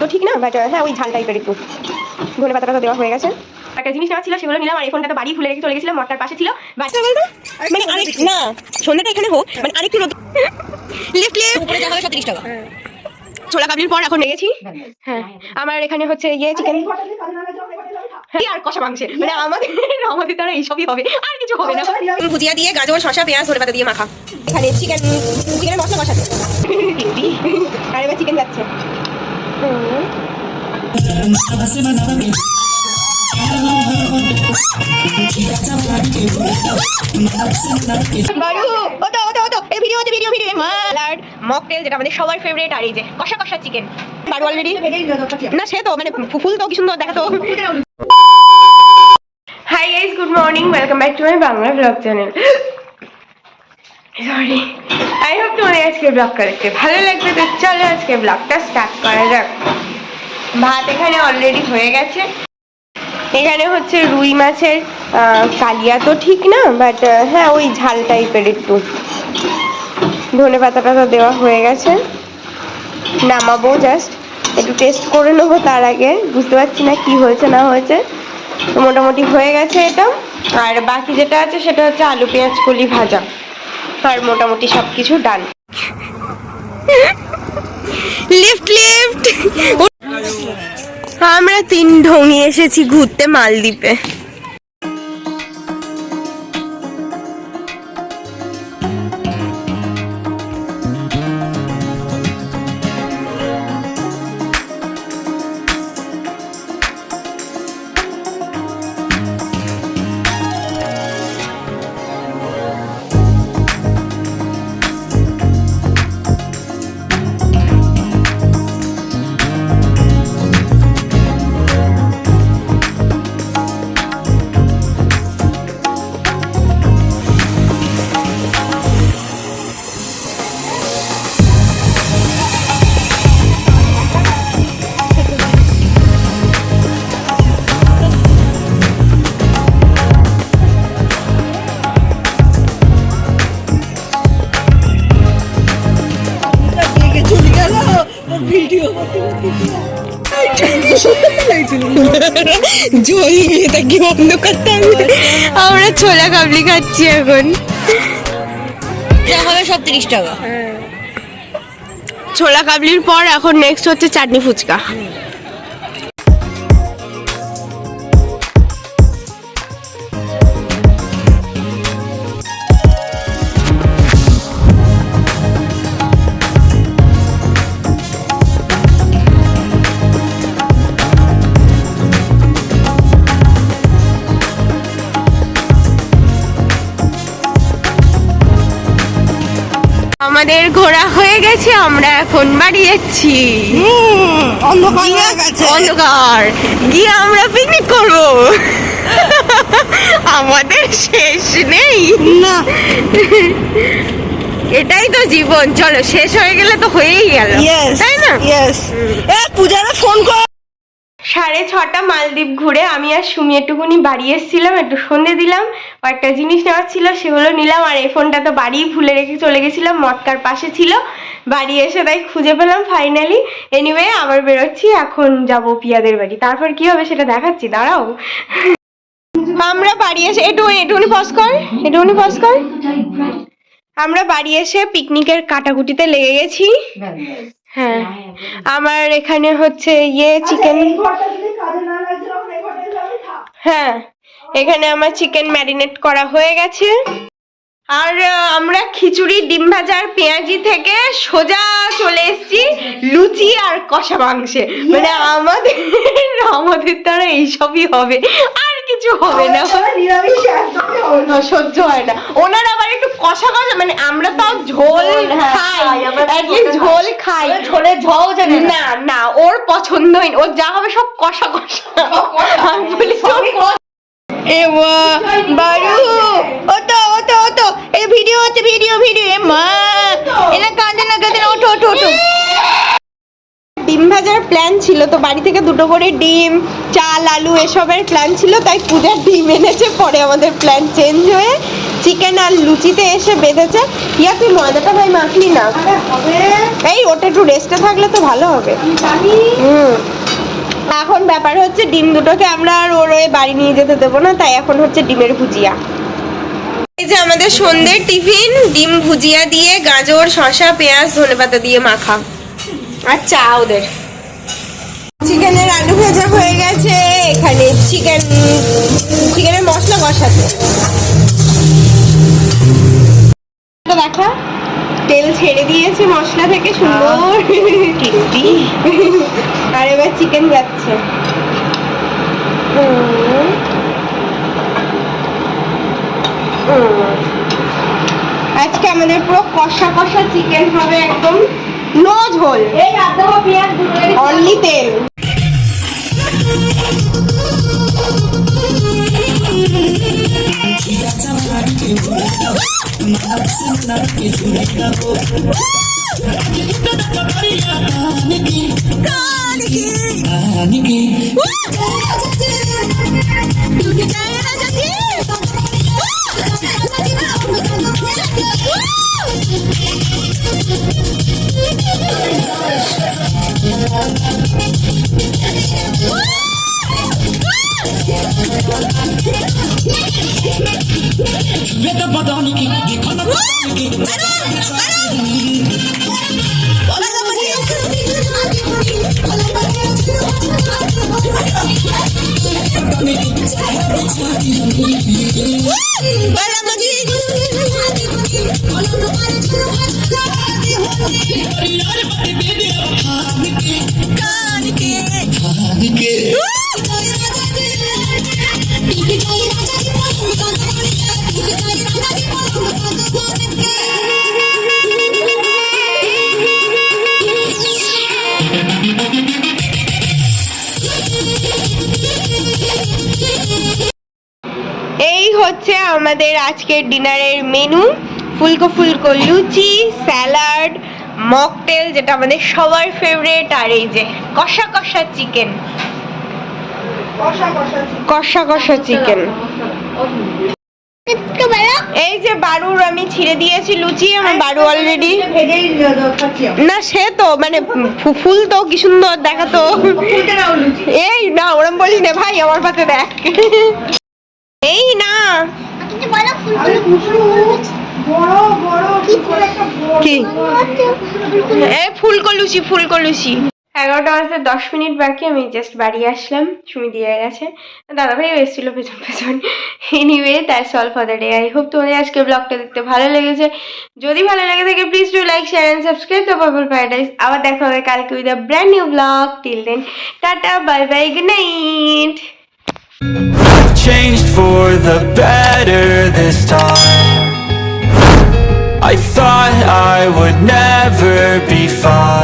তো ঠিক না, বাট হ্যাঁ ওই ঝাল টাইপের একটু ধনে পাতাটা দেওয়া হয়ে গেছে। একটা জিনিস নেওয়া ছিল সেগুলো নিলাম, আর এই ফোনটা তো বাড়ি ভুলে রেখে চলে গেছিলাম, মটকার পাশে ছিল। মানে আরেক না সন্ধ্যাটা এখানে হোক, মানে আরেকটু লিফট উপরে যা হবে 30 টাকা। ছোলা কাবলির পর এখন গেছি। হ্যাঁ আমার এখানে হচ্ছে ইয়ে চিকেন আর কষা মাংস, মানে আমাদের দ্বারা এইসবই হবে, আর কিছু হবে না। ভুজিয়া দিয়ে গাজর শসা পেঁয়াজ ধনে পাতা দিয়ে মাখা। এখানে চিকেনের মশলা কষাচ্ছে, আর এবার চিকেন যাচ্ছে। মকটেল যেটা আমাদের সবার ফেভারিট, আর এই যে কষা কষা চিকেন বারু অলরেডি না, সে তো মানে ফুল তো কি সুন্দর দেখাতো। Hi guys, good morning, welcome back to my Bangla blog channel. Sorry, I hope তোমাদের আজকে ব্লগটা দেখতে ভালো লাগবে। তো চলো আজকে ব্লগটা স্টার্ট করা যাক। ভাত এখানে অলরেডি হয়ে গেছে। এখানে হচ্ছে রুই মাছের কালিয়া তো ঠিক না, বাট হ্যাঁ ওই ঝাল টাইপের একটু ধনে পাতাটা দেওয়া হয়ে গেছে। নামাবো, জাস্ট একটু টেস্ট করে নেবো তার আগে, বুঝতে পারছি না কি হয়েছে না হয়েছে। তো মোটামুটি হয়ে গেছে এটা। আর বাকি যেটা আছে সেটা হচ্ছে আলু পেঁয়াজ কলি ভাজা, আর মোটামুটি সব কিছু ডান। লিফট লিফট আমরা 3 ঢঙি এসেছি ঘুরতে মালদ্বীপে। আমরা ছোলা কাবলি খাচ্ছি এখন, সব 30 টাকা। ছোলা কাবলির পর এখন নেক্সট হচ্ছে চাটনি ফুচকা। আমাদের ঘোরা হয়ে গেছে, আমরা এখন বাড়ি যাচ্ছি। অন্ধকার গিয়ে আমরা পিকনিক করবো, আমাদের শেষ নেই না। এটাই তো জীবন, চলো শেষ হয়ে গেলে তো হয়েই গেল, তাই না? পূজারা ফোন কর। 6:30 মালদ্বীপ ঘুরে আমি আর সুমি একটুকুনি বাড়ি এসেছিলাম, একটু সন্ধে দিলাম, একটা জিনিস নেওয়ার ছিল সেগুলো নিলাম। আর এই ফোনটা তো বাড়ি ভুলে রেখে চলে গেছিলাম, মটকার পাশে ছিল। বাড়ি এসে তাই খুঁজে পেলাম ফাইনালি। এনিওয়ে আবার বেরোচ্ছি, এখন যাব পিয়াদের বাড়ি। তারপর কি হবে সেটা দেখাচ্ছি, দাঁড়াও। আমরা বাড়ি এসে একটুখানি পজ কর। আমরা বাড়ি এসে পিকনিকের কাটাকুটিতে লেগে গেছি। হ্যাঁ আমার এখানে হচ্ছে চিকেন, হ্যাঁ এখানে আমার চিকেন ম্যারিনেট করা হয়ে গেছে। আর আমরা খিচুড়ি ডিম ভাজার পেঁয়াজি থেকে সোজা চলে এসেছি লুচি আর কষা মাংসে। মানে আমাদের দ্বারা এইসবই হবে, আর কিছু হবে না, সহ্য হয় না। ওনার আবার একটু কষা কষা, মানে আমরা তো ঝোল খাই, ঝোল খাই, ঝোলের ঝাল জানি না, না ওর পছন্দই, ওর যা হবে সব কষা কষা। আমি বলি বারু ওতো এই ভিডিও হচ্ছে, ভিডিও মা এনা কাঁদে না ওঠো। ডিম ভাজার প্ল্যান ছিল, তো বাড়ি থেকে 2টো করে ডিম, চাল, আলু এসবের প্ল্যান ছিল, তাই পূজার ডিম এনেছে। পরে আমাদের প্ল্যান চেঞ্জ হয়ে চিকেন আর লুচিতে এসে বেঁধেছে। ইয়া তুই ময়দাটা ভাই মাখলি না, এই ওটা একটু রেস্টে থাকলে তো ভালো হবে। এখন ব্যাপার হচ্ছে ডিম দুটোকে আমরা আর ওর বাড়ি নিয়ে যেতে দেবো না, তাই এখন হচ্ছে ডিমের ভুজিয়া। এই যে আমাদের সন্ধ্যের টিফিন, ডিম ভুজিয়া দিয়ে গাজর শসা পেঁয়াজ ধনেপাতা দিয়ে মাখা, আর চা ওদের। চিকেনের আলু ভাজা হয়ে গেছে, এখানে চিকেনের মশলা কষাতে দেখা তেল ছেড়ে দিয়েছে মশলা থেকে সুন্দর টেস্টি। আর এবার চিকেন যাচ্ছে। আজকে আমাদের পুরো কষা কষা চিকেন হবে, একদম নো ঝোল, অনলি তেল। এই হচ্ছে আমাদের আজকের ডিনারের মেনু। ফুলকো ফুলকো লুচি, স্যালাড, মকটেল যেটা আমাদের সবার ফেভারিট, আর এই যে কষা কষা চিকেন, কষা কষা চিকেন। এই যে বারুর আমি ছিঁড়ে দিয়েছি লুচি, আমার বারু অলরেডি না, সে তো মানে ফুল তো কি সুন্দর দেখাতো। এই না ওরম বলিস না ভাই, আমার পাতে দেখ। এই না কি ফুলকো লুচি, ফুলকো লুচি। 11টা বাজতে 10 মিনিট বাকি, আমি জাস্ট বাড়ি আসলাম, সুমি দিয়ে গেছে, দাদাভাই এসেছিল পেছন পেছন। Anyway that's all for the day. I hope তোমাদের আজকে ব্লগটা দেখতে ভালো লেগেছে। যদি ভালো লেগে থাকে please do like share and subscribe to Purple Paradise. আবার দেখা হবে কালকে with a brand new blog. Till then tata, bye bye, good night. I've changed for the better this time. I thought I would never be fine.